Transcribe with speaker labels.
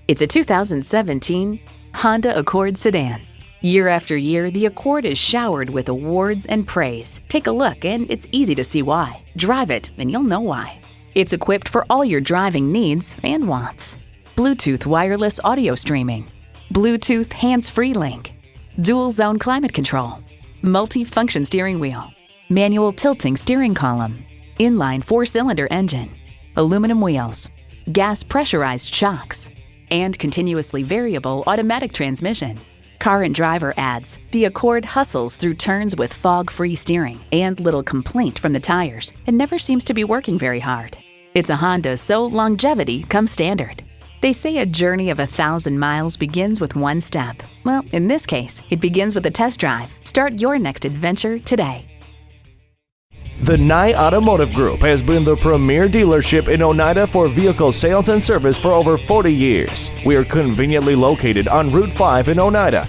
Speaker 1: It's a 2017 Honda Accord sedan. Year after year, the Accord is showered with awards and praise. Take a look and it's easy to see why. Drive it and you'll know why. It's equipped for all your driving needs and wants. Bluetooth wireless audio streaming, Bluetooth hands-free link, dual zone climate control, multi-function steering wheel, manual tilting steering column, inline 4-cylinder engine, aluminum wheels, gas pressurized shocks, and continuously variable automatic transmission. Car and Driver adds, the Accord hustles through turns with fog-free steering and little complaint from the tires and never seems to be working very hard. It's a Honda, so longevity comes standard. They say a journey of 1,000 miles begins with one step. Well, in this case, it begins with a test drive. Start your next adventure today.
Speaker 2: The Nye Automotive Group has been the premier dealership in Oneida for vehicle sales and service for over 40 years. We are conveniently located on Route 5 in Oneida.